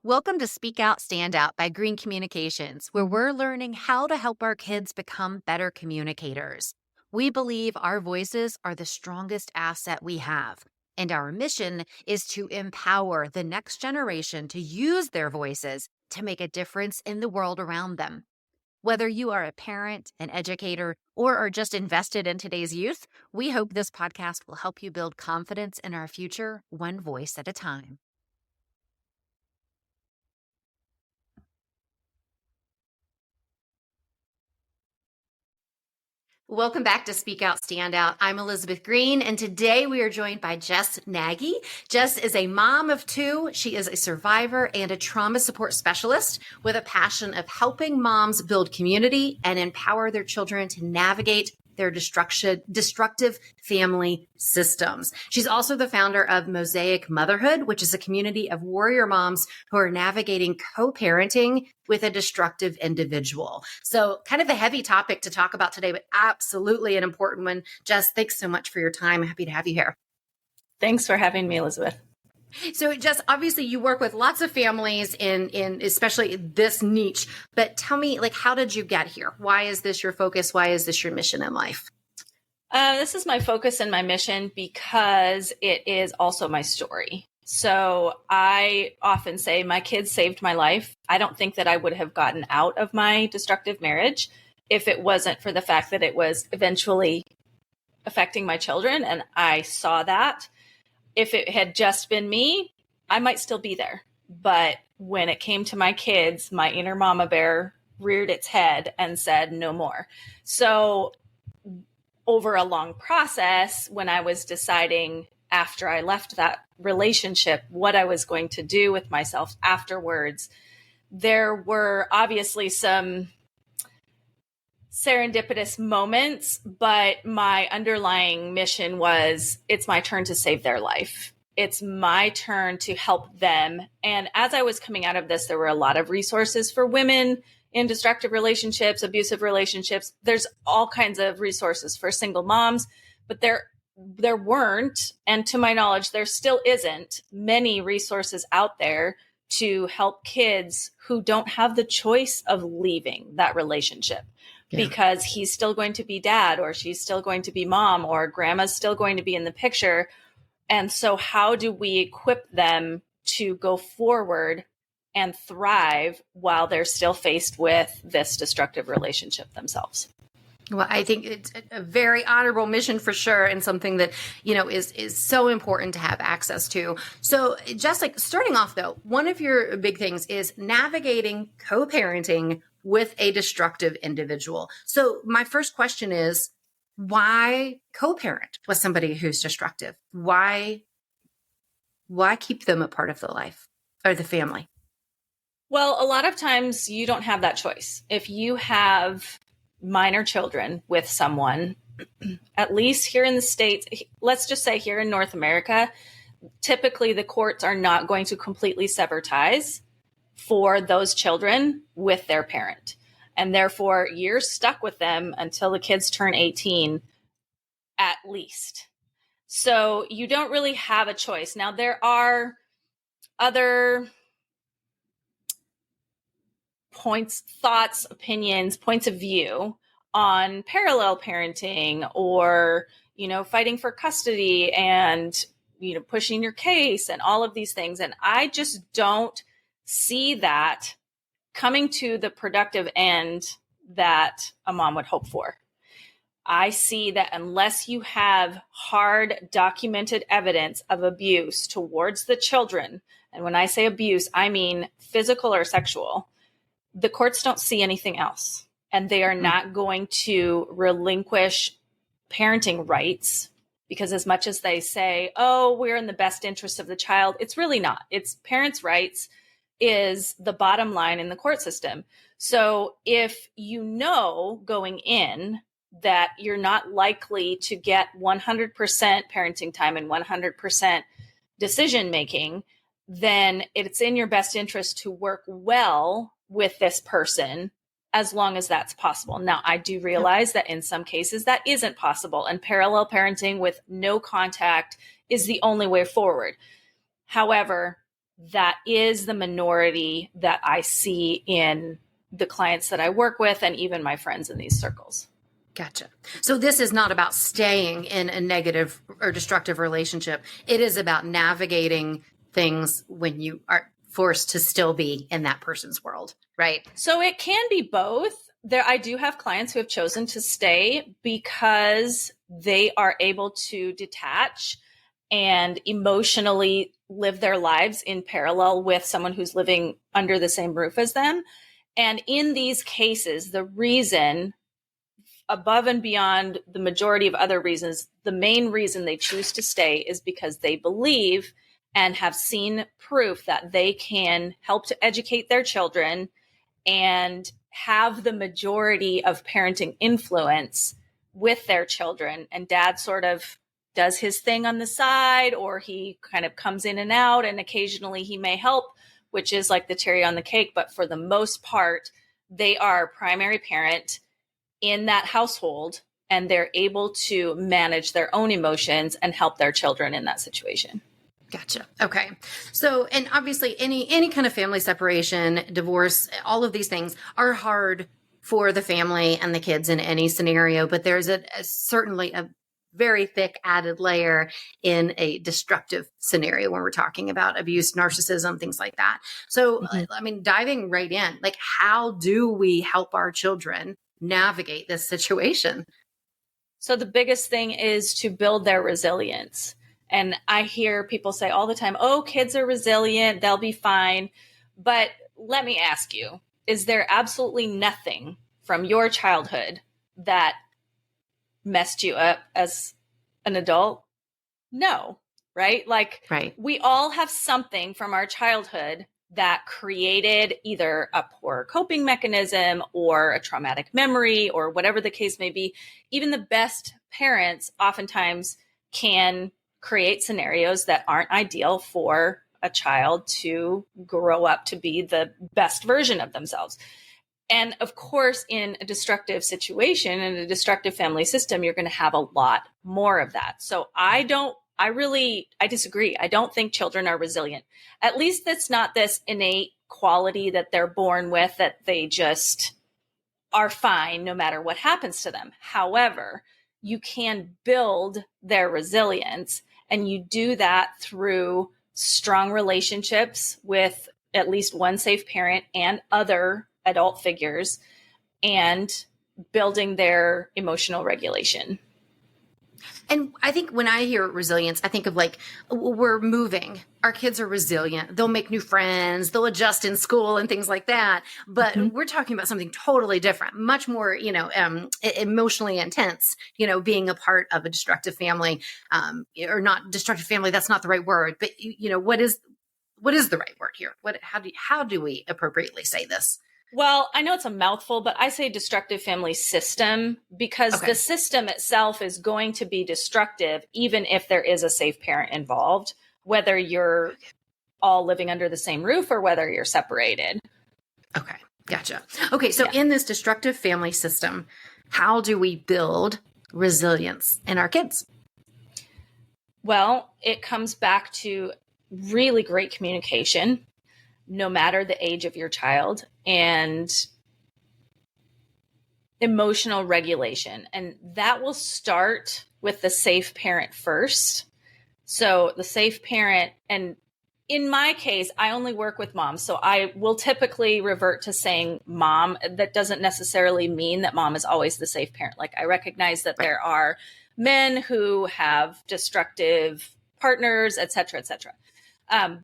Welcome to Speak Out, Stand Out by Green Communications, where we're learning how to help our kids become better communicators. We believe our voices are the strongest asset we have, and our mission is to empower the next generation to use their voices to make a difference in the world around them. Whether you are a parent, an educator, or are just invested in today's youth, we hope this podcast will help you build confidence in our future, one voice at a time. Welcome back to Speak Out, Stand Out. I'm Elizabeth Green, and today we are joined by Jess Nagy. Jess is a mom of two. She is a survivor and a trauma support specialist with a passion of helping moms build community and empower their children to navigate their destructive family systems. She's also the founder of Mosaic Motherhood, which is a community of warrior moms who are navigating co-parenting with a destructive individual. So kind of a heavy topic to talk about today, but absolutely an important one. Jess, thanks so much for your time. I'm happy to have you here. Thanks for having me, Elizabeth. So Jess, obviously you work with lots of families in especially this niche, but tell me, how did you get here? Why is this your focus? Why is this your mission in life? This is my focus and my mission because it is also my story. So I often say my kids saved my life. I don't think that I would have gotten out of my destructive marriage if it wasn't for the fact that it was eventually affecting my children. And I saw that. If it had just been me, I might still be there. But when it came to my kids, my inner mama bear reared its head and said, no more. So over a long process, when I was deciding after I left that relationship, what I was going to do with myself afterwards, there were obviously some serendipitous moments, but my underlying mission was it's my turn to save their life. It's my turn to help them. And as I was coming out of this, there were a lot of resources for women in destructive relationships, abusive relationships. There's all kinds of resources for single moms, but there weren't, and to my knowledge, there still isn't many resources out there to help kids who don't have the choice of leaving that relationship. Yeah. Because he's still going to be dad, or she's still going to be mom, or grandma's still going to be in the picture. And so how do we equip them to go forward and thrive while they're still faced with this destructive relationship themselves? Well, I think it's a very honorable mission for sure, and something that, is so important to have access to. So just starting off though, one of your big things is navigating co-parenting with a destructive individual. So my first question is, why co-parent with somebody who's destructive? Why keep them a part of the life or the family? Well, a lot of times you don't have that choice. If you have minor children with someone, at least here in the States, let's just say here in North America, typically the courts are not going to completely sever ties for those children with their parent. And therefore, you're stuck with them until the kids turn 18, at least. So you don't really have a choice. Now, there are other points, thoughts, opinions, points of view on parallel parenting or, fighting for custody and, pushing your case and all of these things. And I just don't see that coming to the productive end that a mom would hope for. I see that unless you have hard documented evidence of abuse towards the children, and when I say abuse, I mean physical or sexual, the courts don't see anything else. And they are not going to relinquish parenting rights, because as much as they say, oh, we're in the best interest of the child, it's really not. It's parents' rights is the bottom line in the court system. So if you know going in that you're not likely to get 100% parenting time and 100% decision making, then it's in your best interest to work well with this person as long as that's possible. Now, I do realize that in some cases that isn't possible, and parallel parenting with no contact is the only way forward. However, that is the minority that I see in the clients that I work with and even my friends in these circles. Gotcha. So this is not about staying in a negative or destructive relationship. It is about navigating things when you are forced to still be in that person's world, right? So it can be both. I do have clients who have chosen to stay because they are able to detach and emotionally live their lives in parallel with someone who's living under the same roof as them. And in these cases, the reason, above and beyond the majority of other reasons, the main reason they choose to stay is because they believe and have seen proof that they can help to educate their children and have the majority of parenting influence with their children. And dad sort of does his thing on the side, or he kind of comes in and out, and occasionally he may help, which is like the cherry on the cake. But for the most part, they are primary parent in that household, and they're able to manage their own emotions and help their children in that situation. Gotcha. Okay. So, and obviously any kind of family separation, divorce, all of these things are hard for the family and the kids in any scenario, but there's certainly a very thick added layer in a destructive scenario when we're talking about abuse, narcissism, things like that. So, I mean, diving right in, like, how do we help our children navigate this situation? So the biggest thing is to build their resilience. And I hear people say all the time, oh, kids are resilient, they'll be fine. But let me ask you, is there absolutely nothing from your childhood that messed you up as an adult? No, right? Like, right. We all have something from our childhood that created either a poor coping mechanism or a traumatic memory or whatever the case may be. Even the best parents oftentimes can create scenarios that aren't ideal for a child to grow up to be the best version of themselves. And of course, in a destructive situation, in a destructive family system, you're going to have a lot more of that. So I disagree. I don't think children are resilient. At least that's not this innate quality that they're born with, that they just are fine no matter what happens to them. However, you can build their resilience, and you do that through strong relationships with at least one safe parent and other adult figures, and building their emotional regulation. And I think when I hear resilience, I think of like, we're moving. Our kids are resilient. They'll make new friends. They'll adjust in school and things like that. But we're talking about something totally different, much more, emotionally intense, being a part of a destructive family, or not destructive family. That's not the right word. But, what is the right word here? How do we appropriately say this? Well, I know it's a mouthful, but I say destructive family system because the system itself is going to be destructive, even if there is a safe parent involved, whether you're all living under the same roof or whether you're separated. Okay. Gotcha. Okay. So in this destructive family system, how do we build resilience in our kids? Well, it comes back to really great communication, no matter the age of your child, and emotional regulation. And that will start with the safe parent first. So the safe parent, and in my case, I only work with moms. So I will typically revert to saying mom. That doesn't necessarily mean that mom is always the safe parent. Like, I recognize that there are men who have destructive partners, et cetera, et cetera.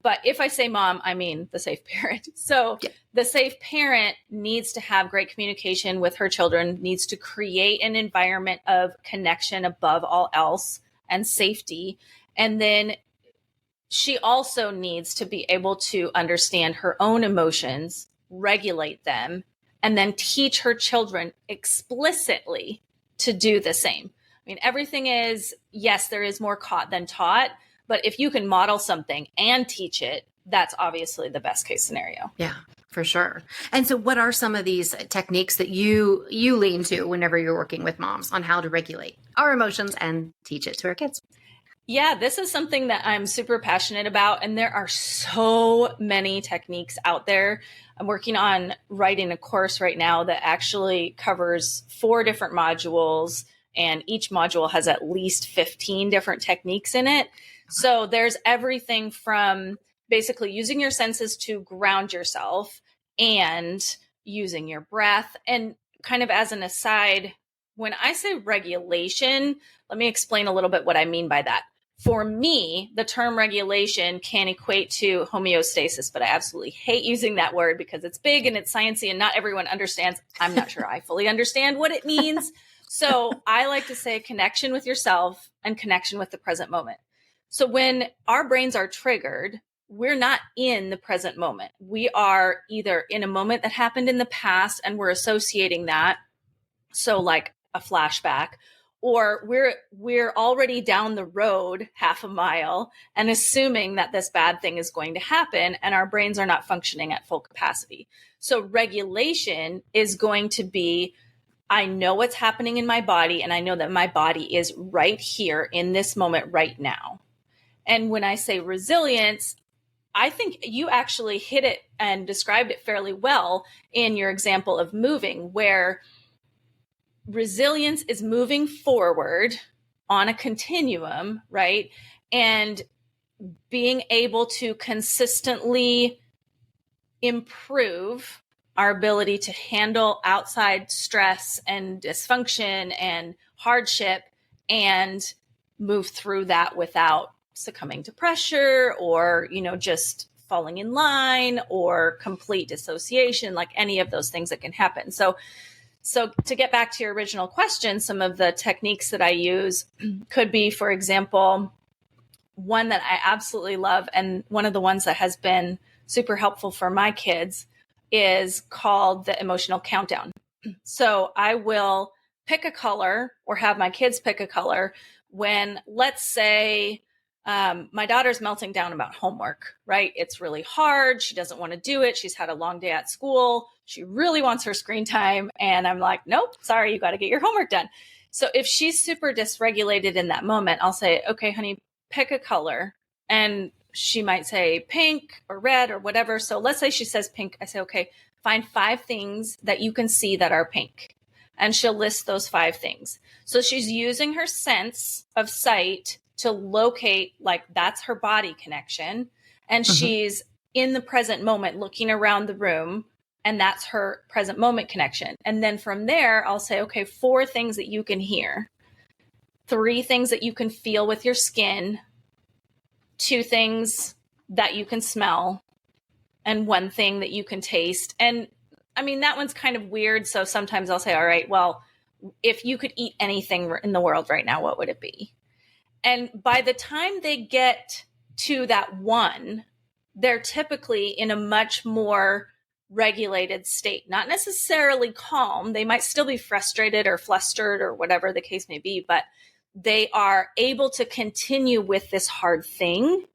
But if I say mom, I mean the safe parent. So the safe parent needs to have great communication with her children, needs to create an environment of connection above all else and safety. And then she also needs to be able to understand her own emotions, regulate them, and then teach her children explicitly to do the same. I mean, everything is, yes, there is more caught than taught. But if you can model something and teach it, that's obviously the best case scenario. Yeah, for sure. And so what are some of these techniques that you lean to whenever you're working with moms on how to regulate our emotions and teach it to our kids? Yeah, this is something that I'm super passionate about, and there are so many techniques out there. I'm working on writing a course right now that actually covers 4 different modules, and each module has at least 15 different techniques in it. So there's everything from basically using your senses to ground yourself and using your breath. And kind of as an aside, when I say regulation, let me explain a little bit what I mean by that. For me, the term regulation can equate to homeostasis, but I absolutely hate using that word because it's big and it's sciencey and not everyone understands. I'm not sure I fully understand what it means. So I like to say connection with yourself and connection with the present moment. So when our brains are triggered, we're not in the present moment. We are either in a moment that happened in the past and we're associating that. So like a flashback, or we're already down the road half a mile and assuming that this bad thing is going to happen and our brains are not functioning at full capacity. So regulation is going to be, I know what's happening in my body and I know that my body is right here in this moment right now. And when I say resilience, I think you actually hit it and described it fairly well in your example of moving, where resilience is moving forward on a continuum, right? And being able to consistently improve our ability to handle outside stress and dysfunction and hardship and move through that without succumbing to pressure or, just falling in line or complete dissociation, like any of those things that can happen. So to get back to your original question, some of the techniques that I use could be, for example, one that I absolutely love, and one of the ones that has been super helpful for my kids is called the emotional countdown. So I will pick a color or have my kids pick a color when, let's say, my daughter's melting down about homework, right? It's really hard. She doesn't want to do it. She's had a long day at school. She really wants her screen time. And I'm like, nope, sorry, you got to get your homework done. So if she's super dysregulated in that moment, I'll say, okay, honey, pick a color. And she might say pink or red or whatever. So let's say she says pink. I say, okay, find 5 things that you can see that are pink. And she'll list those 5 things. So she's using her sense of sight to locate, like, that's her body connection. And she's in the present moment looking around the room, and that's her present moment connection. And then from there, I'll say, okay, 4 things that you can hear, 3 things that you can feel with your skin, 2 things that you can smell, and 1 thing that you can taste. And I mean, that one's kind of weird. So sometimes I'll say, all right, well, if you could eat anything in the world right now, what would it be? And by the time they get to that 1, they're typically in a much more regulated state, not necessarily calm. They might still be frustrated or flustered or whatever the case may be, but they are able to continue with this hard thing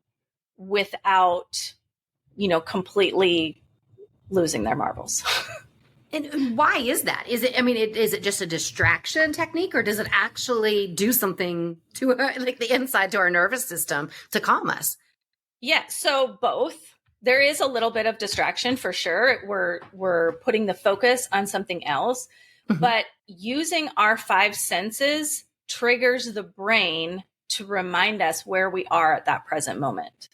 without, completely losing their marbles. And why is that? Is it just a distraction technique, or does it actually do something to like the inside to our nervous system to calm us? Yeah, so both. There is a little bit of distraction for sure. We're putting the focus on something else, but using our 5 senses triggers the brain to remind us where we are at that present moment.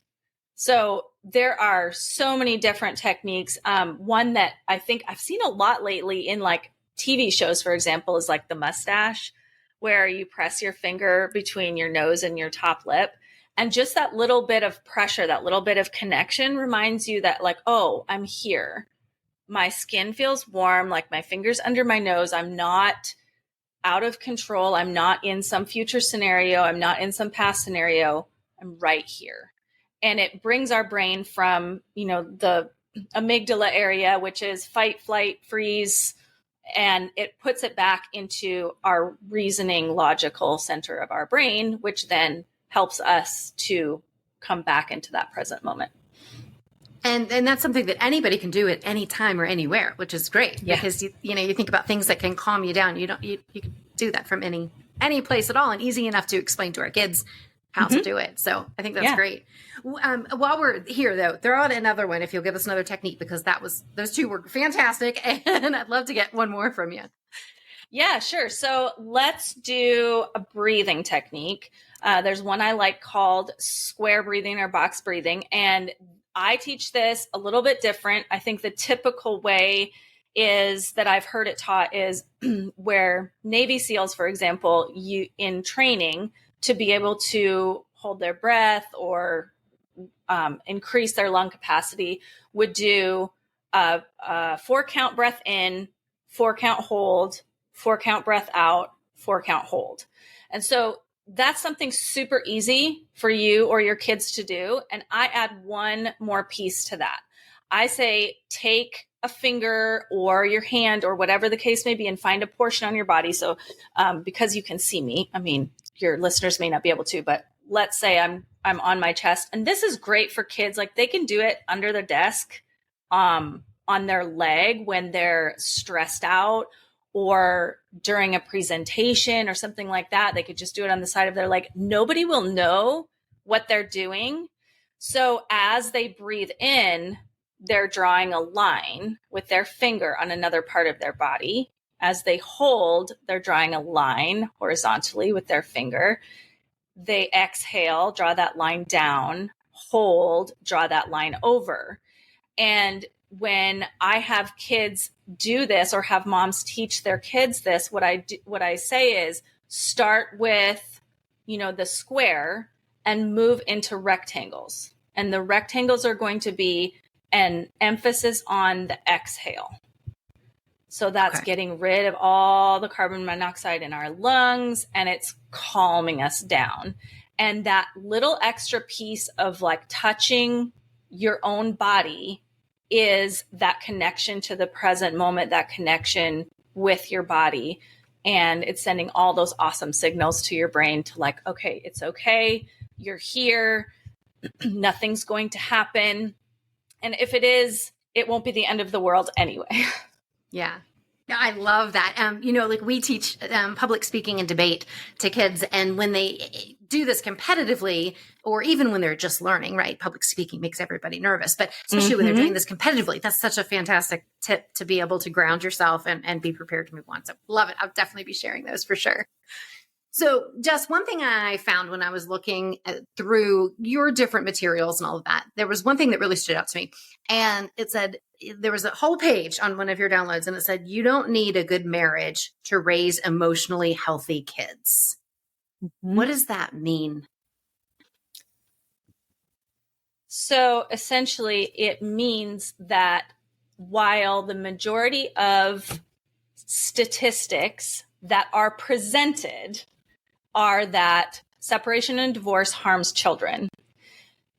So there are so many different techniques. One that I think I've seen a lot lately in like TV shows, for example, is like the mustache, where you press your finger between your nose and your top lip. And just that little bit of pressure, that little bit of connection reminds you that, like, oh, I'm here. My skin feels warm, like my fingers under my nose. I'm not out of control. I'm not in some future scenario. I'm not in some past scenario. I'm right here. And it brings our brain from, the amygdala area, which is fight, flight, freeze, and it puts it back into our reasoning, logical center of our brain, which then helps us to come back into that present moment. And that's something that anybody can do at any time or anywhere, which is great. Yeah. Because you think about things that can calm you down. You can do that from any place at all, and easy enough to explain to our kids. how to do it. So I think that's great. While we're here though, throw out another one if you'll give us another technique, because those two were fantastic and I'd love to get one more from you. Yeah, sure. So let's do a breathing technique. There's one I like called square breathing or box breathing. And I teach this a little bit different. I think the typical way is that I've heard it taught is where Navy SEALs, for example, in training to be able to hold their breath or increase their lung capacity would do a 4-count breath in, 4-count hold, 4-count breath out, 4-count hold. And so that's something super easy for you or your kids to do. And I add one more piece to that. I say, take a finger or your hand or whatever the case may be and find a portion on your body. So because you can see me, I mean, your listeners may not be able to, but let's say I'm on my chest. And this is great for kids. Like they can do it under their desk, on their leg when they're stressed out, or during a presentation or something like that. They could just do it on the side of their leg. Nobody will know what they're doing. So as they breathe in, they're drawing a line with their finger on another part of their body. As they hold, they're drawing a line horizontally with their finger. They exhale, draw that line down, hold, draw that line over. And when I have kids do this or have moms teach their kids this, what I say is start with, the square and move into rectangles. And the rectangles are going to be an emphasis on the exhale. So that's getting rid of all the carbon monoxide in our lungs, and it's calming us down. And that little extra piece of like touching your own body is that connection to the present moment, that connection with your body. And it's sending all those awesome signals to your brain to like, okay, it's okay. You're here. Nothing's going to happen. And if it is, it won't be the end of the world anyway. Yeah. I love that. Like we teach public speaking and debate to kids, and when they do this competitively, or even when they're just learning, right? Public speaking makes everybody nervous, but especially when they're doing this competitively, that's such a fantastic tip to be able to ground yourself and be prepared to move on. So love it. I'll definitely be sharing those for sure. So Jess, one thing I found when I was looking through your different materials and all of that, there was one thing that really stood out to me. And it said, there was a whole page on one of your downloads, and it said, you don't need a good marriage to raise emotionally healthy kids. What does that mean? So essentially, it means that while the majority of statistics that are presented are that separation and divorce harms children,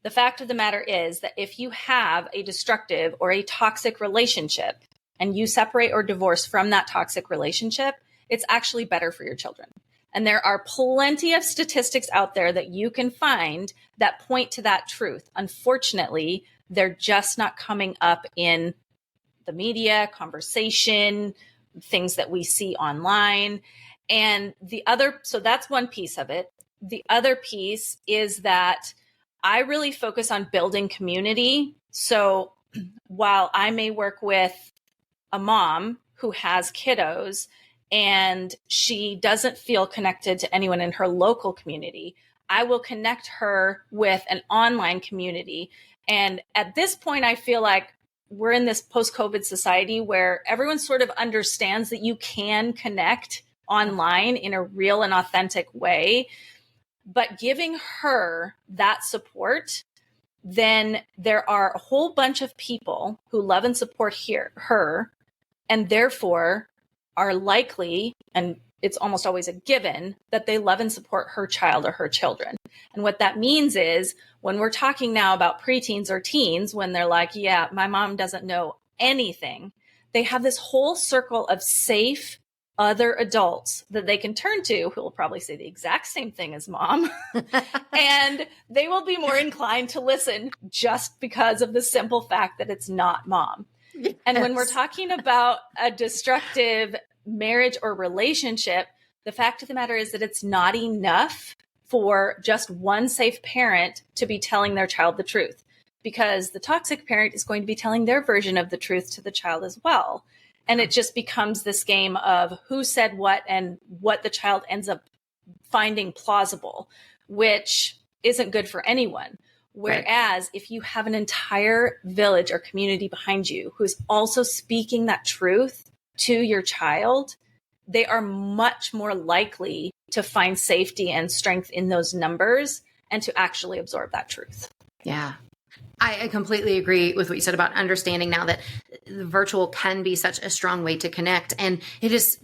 the fact of the matter is that if you have a destructive or a toxic relationship and you separate or divorce from that toxic relationship, it's actually better for your children. And there are plenty of statistics out there that you can find that point to that truth. Unfortunately, they're just not coming up in the media, conversation, things that we see online. And so that's one piece of it. The other piece is that I really focus on building community. So while I may work with a mom who has kiddos and she doesn't feel connected to anyone in her local community, I will connect her with an online community. And at this point, I feel like we're in this post-COVID society where everyone sort of understands that you can connect online in a real and authentic way. But giving her that support, then there are a whole bunch of people who love and support her, and therefore are likely, and it's almost always a given, that they love and support her child or her children. And what that means is when we're talking now about preteens or teens, when they're like, yeah, my mom doesn't know anything, they have this whole circle of safe other adults that they can turn to who will probably say the exact same thing as mom. And they will be more inclined to listen just because of the simple fact that it's not mom. Yes. And when we're talking about a destructive marriage or relationship, the fact of the matter is that it's not enough for just one safe parent to be telling their child the truth, because the toxic parent is going to be telling their version of the truth to the child as well. And it just becomes this game of who said what and what the child ends up finding plausible, which isn't good for anyone. Whereas if you have an entire village or community behind you who's also speaking that truth to your child, they are much more likely to find safety and strength in those numbers and to actually absorb that truth. Yeah. I completely agree with what you said about understanding now that the virtual can be such a strong way to connect. And it is,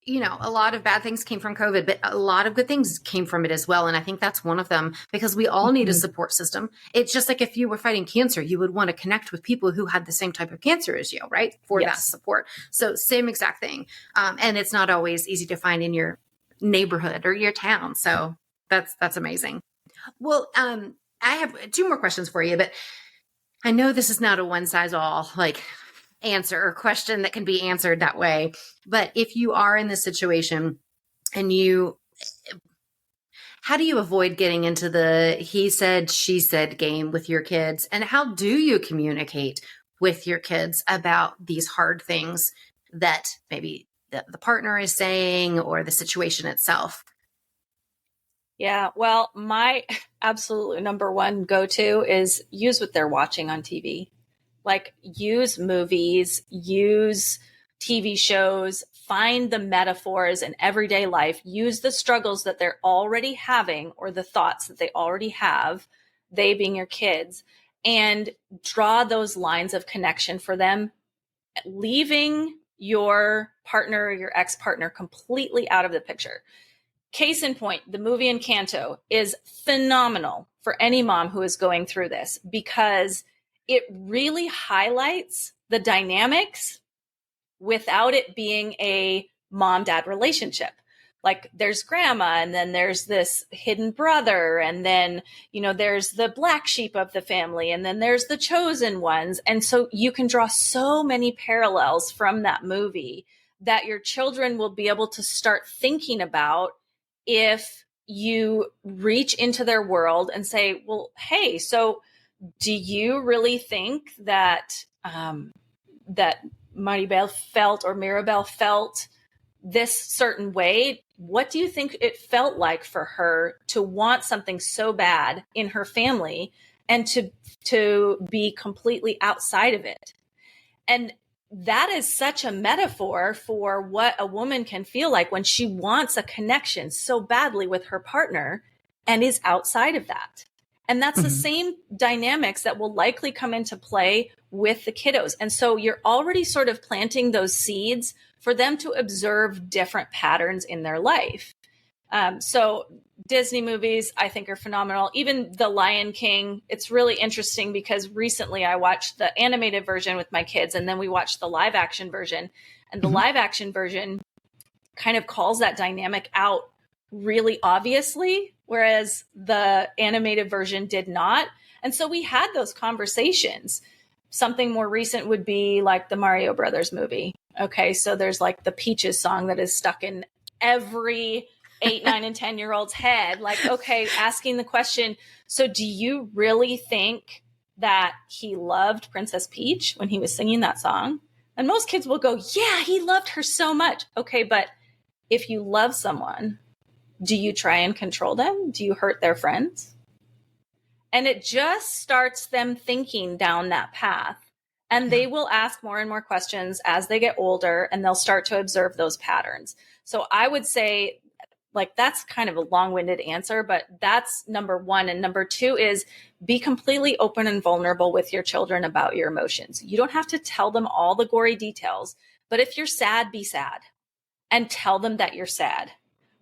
a lot of bad things came from COVID, but a lot of good things came from it as well. And I think that's one of them, because we all need a support system. It's just like if you were fighting cancer, you would want to connect with people who had the same type of cancer as you, right? For that support. So same exact thing. And it's not always easy to find in your neighborhood or your town. So that's amazing. Well, I have two more questions for you, but I know this is not a one size all answer or question that can be answered that way. But if you are in this situation and how do you avoid getting into the he said, she said game with your kids? And how do you communicate with your kids about these hard things that maybe the partner is saying or the situation itself? Yeah, well, my absolute number one go-to is use what they're watching on TV. Like, use movies, use TV shows, find the metaphors in everyday life, use the struggles that they're already having or the thoughts that they already have, they being your kids, and draw those lines of connection for them, leaving your partner or your ex-partner completely out of the picture. Case in point, the movie Encanto is phenomenal for any mom who is going through this, because it really highlights the dynamics without it being a mom-dad relationship. Like, there's grandma, and then there's this hidden brother, and then, there's the black sheep of the family, and then there's the chosen ones. And so you can draw so many parallels from that movie that your children will be able to start thinking about if you reach into their world and say, well, hey, so do you really think that that Maribel felt or Mirabel felt this certain way? What do you think it felt like for her to want something so bad in her family and to be completely outside of it? And that is such a metaphor for what a woman can feel like when she wants a connection so badly with her partner and is outside of that. And that's the same dynamics that will likely come into play with the kiddos. And so you're already sort of planting those seeds for them to observe different patterns in their life. So Disney movies, I think, are phenomenal. Even The Lion King, it's really interesting because recently I watched the animated version with my kids, and then we watched the live action version. And the live action version kind of calls that dynamic out really obviously, whereas the animated version did not. And so we had those conversations. Something more recent would be like the Mario Brothers movie. Okay, so there's like the Peaches song that is stuck in every 8, 9, and 10-year-old's head. Like, okay, asking the question, so do you really think that he loved Princess Peach when he was singing that song? And most kids will go, yeah, he loved her so much. Okay, but if you love someone, do you try and control them? Do you hurt their friends? And it just starts them thinking down that path. And they will ask more and more questions as they get older, and they'll start to observe those patterns. So I would say, that's kind of a long-winded answer, but that's number one. And number two is be completely open and vulnerable with your children about your emotions. You don't have to tell them all the gory details, but if you're sad, be sad and tell them that you're sad.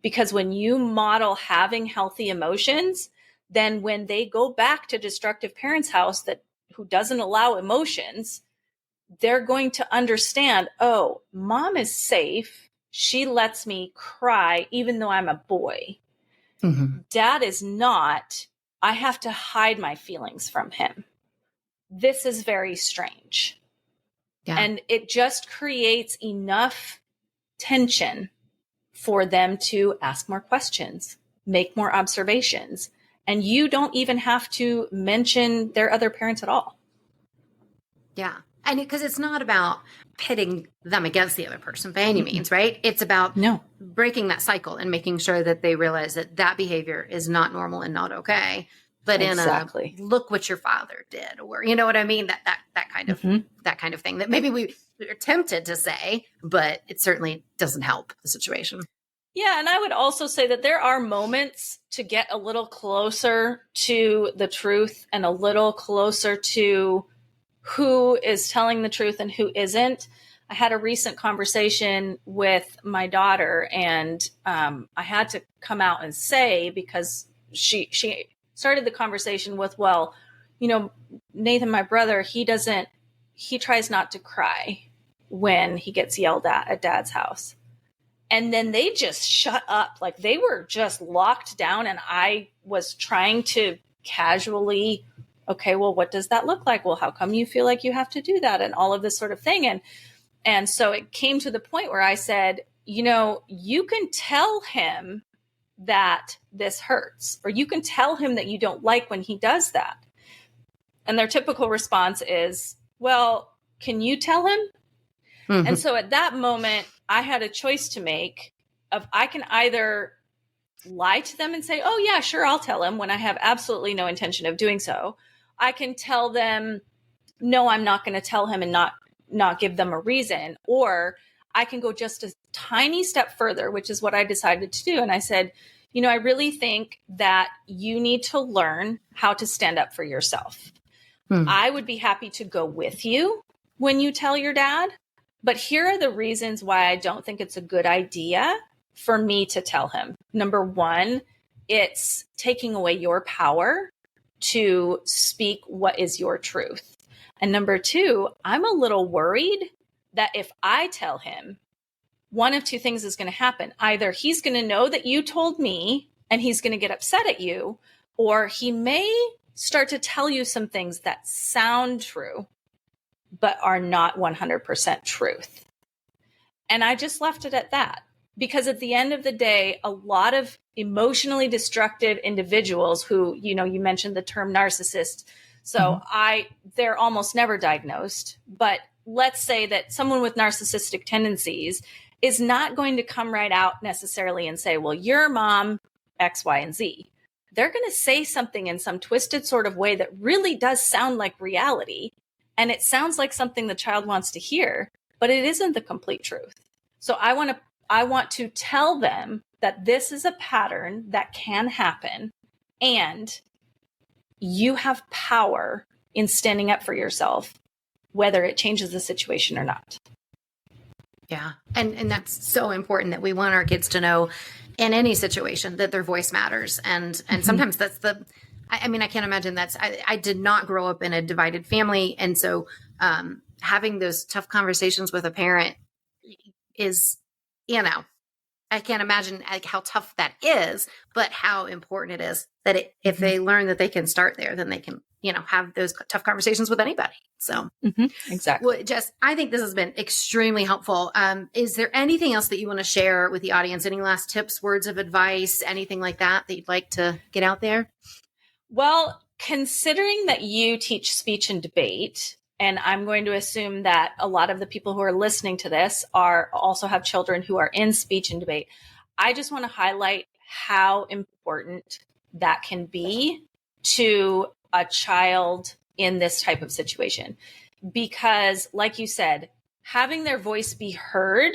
Because when you model having healthy emotions, then when they go back to destructive parents' house who doesn't allow emotions, they're going to understand, oh, mom is safe. She lets me cry even though I'm a boy. Dad is not. I have to hide my feelings from him. This is very strange. Yeah. And it just creates enough tension for them to ask more questions make more observations. And you don't even have to mention their other parents at all. Yeah. And because it's not about pitting them against the other person by any means, right? It's about breaking that cycle and making sure that they realize that that behavior is not normal and not okay. But Exactly. in a look what your father did, or you know what I mean? That kind of that kind of thing that maybe we're tempted to say, but it certainly doesn't help the situation. Yeah, and I would also say that there are moments to get a little closer to the truth and a little closer to who is telling the truth and who isn't. I had a recent conversation with my daughter, and I had to come out and say, because she started the conversation with, well, you know, Nathan, my brother, he tries not to cry when he gets yelled at Dad's house. And then they just shut up. Like, they were just locked down, and I was trying to casually, okay, well, what does that look like? Well, how come you feel like you have to do that? And all of this sort of thing. And so it came to the point where I said, you know, you can tell him that this hurts, or you can tell him that you don't like when he does that. And their typical response is, well, can you tell him? Mm-hmm. And so at that moment, I had a choice to make of, I can either lie to them and say, oh yeah, sure, I'll tell him, when I have absolutely no intention of doing so. I can tell them, no, I'm not going to tell him, and not give them a reason. Or I can go just a tiny step further, which is what I decided to do. And I said, you know, I really think that you need to learn how to stand up for yourself. I would be happy to go with you when you tell your dad, but here are the reasons why I don't think it's a good idea for me to tell him. Number one, it's taking away your power to speak what is your truth. And number two, I'm a little worried that if I tell him, one of two things is going to happen. Either he's going to know that you told me and he's going to get upset at you, or he may start to tell you some things that sound true, but are not 100% truth. And I just left it at that, because at the end of the day, a lot of emotionally destructive individuals who, you know, you mentioned the term narcissist. So they're almost never diagnosed, but let's say that someone with narcissistic tendencies is not going to come right out necessarily and say, well, your mom, X, Y, and Z. They're going to say something in some twisted sort of way that really does sound like reality. And it sounds like something the child wants to hear, but it isn't the complete truth. So I want to tell them that this is a pattern that can happen, and you have power in standing up for yourself, whether it changes the situation or not. Yeah. And that's so important, that we want our kids to know in any situation that their voice matters. And sometimes that's I mean, I can't imagine I did not grow up in a divided family. And so having those tough conversations with a parent is, you know, I can't imagine like how tough that is, but how important it is that if they learn that they can start there, then they can, you know, have those tough conversations with anybody. So exactly. Well, Jess, I think this has been extremely helpful. Is there anything else that you want to share with the audience? Any last tips, words of advice, anything like that you'd like to get out there? Well, considering that you teach speech and debate, and I'm going to assume that a lot of the people who are listening to this also have children who are in speech and debate, I just want to highlight how important that can be to a child in this type of situation. Because, like you said, having their voice be heard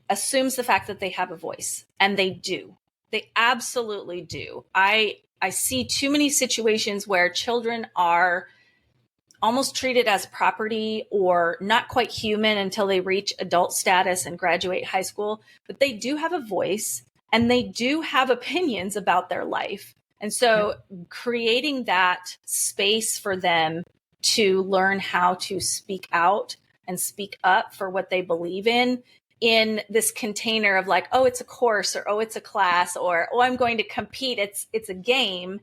assumes the fact that they have a voice, and they do. They absolutely do. I see too many situations where children are almost treated as property or not quite human until they reach adult status and graduate high school. But they do have a voice, and they do have opinions about their life. And so creating that space for them to learn how to speak out and speak up for what they believe in this container of like, oh, it's a course, or, oh, it's a class, or, oh, I'm going to compete. It's a game,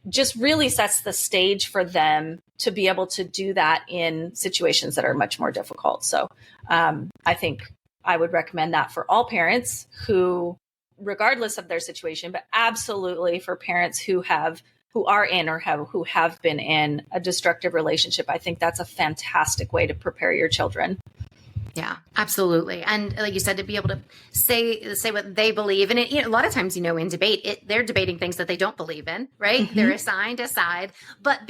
just really sets the stage for them to be able to do that in situations that are much more difficult. So I think I would recommend that for all parents who regardless of their situation, but absolutely for parents who are in or who have been in a destructive relationship. I think that's a fantastic way to prepare your children. Yeah, absolutely. And like you said, to be able to say what they believe. And a lot of times, in debate, they're debating things that they don't believe in, right? Mm-hmm. They're assigned a side. But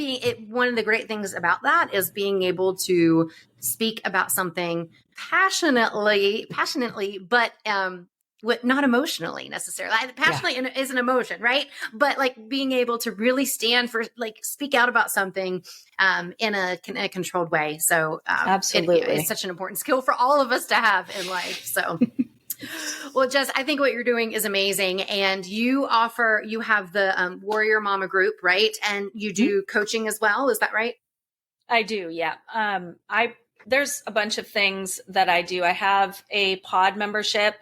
one of the great things about that is being able to speak about something passionately, but not emotionally necessarily. Passionately is an emotion, right? But like being able to really stand for, like, speak out about something in a controlled way. So absolutely, it's such an important skill for all of us to have in life. So, well, Jess, I think what you're doing is amazing, and you have the Warrior Mama group, right? And you do coaching as well. Is that right? I do. Yeah. There's a bunch of things that I do. I have a pod membership.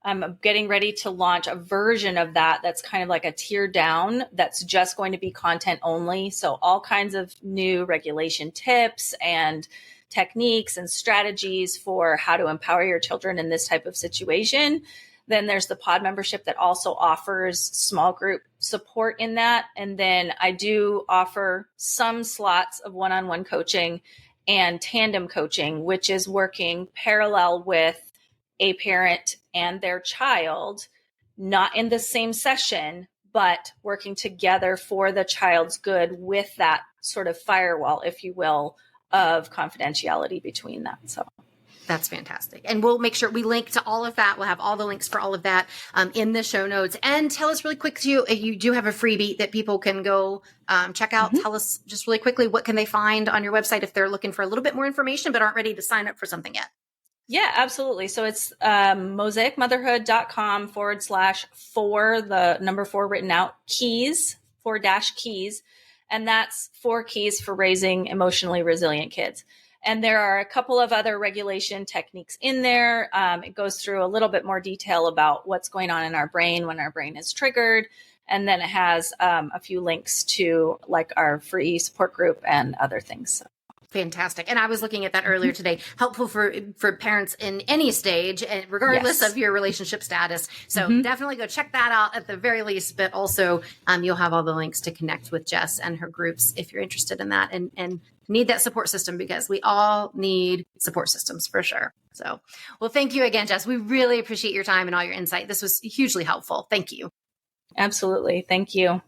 I'm getting ready to launch a version of that that's kind of like a tier down that's just going to be content only. So all kinds of new regulation tips and techniques and strategies for how to empower your children in this type of situation. Then there's the pod membership that also offers small group support in that. And then I do offer some slots of one-on-one coaching and tandem coaching, which is working parallel with a parent and their child, not in the same session, but working together for the child's good with that sort of firewall, if you will, of confidentiality between that. So that's fantastic. And we'll make sure we link to all of that. We'll have all the links for all of that in the show notes. And tell us really quick, you do have a freebie that people can go check out. Mm-hmm. Tell us just really quickly, what can they find on your website if they're looking for a little bit more information but aren't ready to sign up for something yet? Yeah, absolutely. So it's mosaicmotherhood.com/4, the number 4 written out, keys, 4-keys. And that's 4 keys for raising emotionally resilient kids. And there are a couple of other regulation techniques in there. It goes through a little bit more detail about what's going on in our brain when our brain is triggered. And then it has a few links to like our free support group and other things. So. Fantastic. And I was looking at that earlier today, helpful for parents in any stage, and regardless of your relationship status. So definitely go check that out at the very least, but also you'll have all the links to connect with Jess and her groups if you're interested in that and need that support system, because we all need support systems for sure. So, well, thank you again, Jess. We really appreciate your time and all your insight. This was hugely helpful. Thank you. Absolutely. Thank you.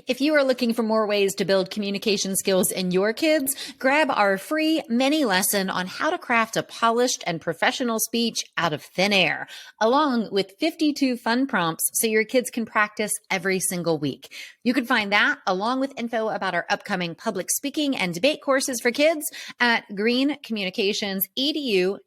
If you are looking for more ways to build communication skills in your kids, grab our free mini lesson on how to craft a polished and professional speech out of thin air, along with 52 fun prompts so your kids can practice every single week. You can find that along with info about our upcoming public speaking and debate courses for kids at greencommunicationsedu.com.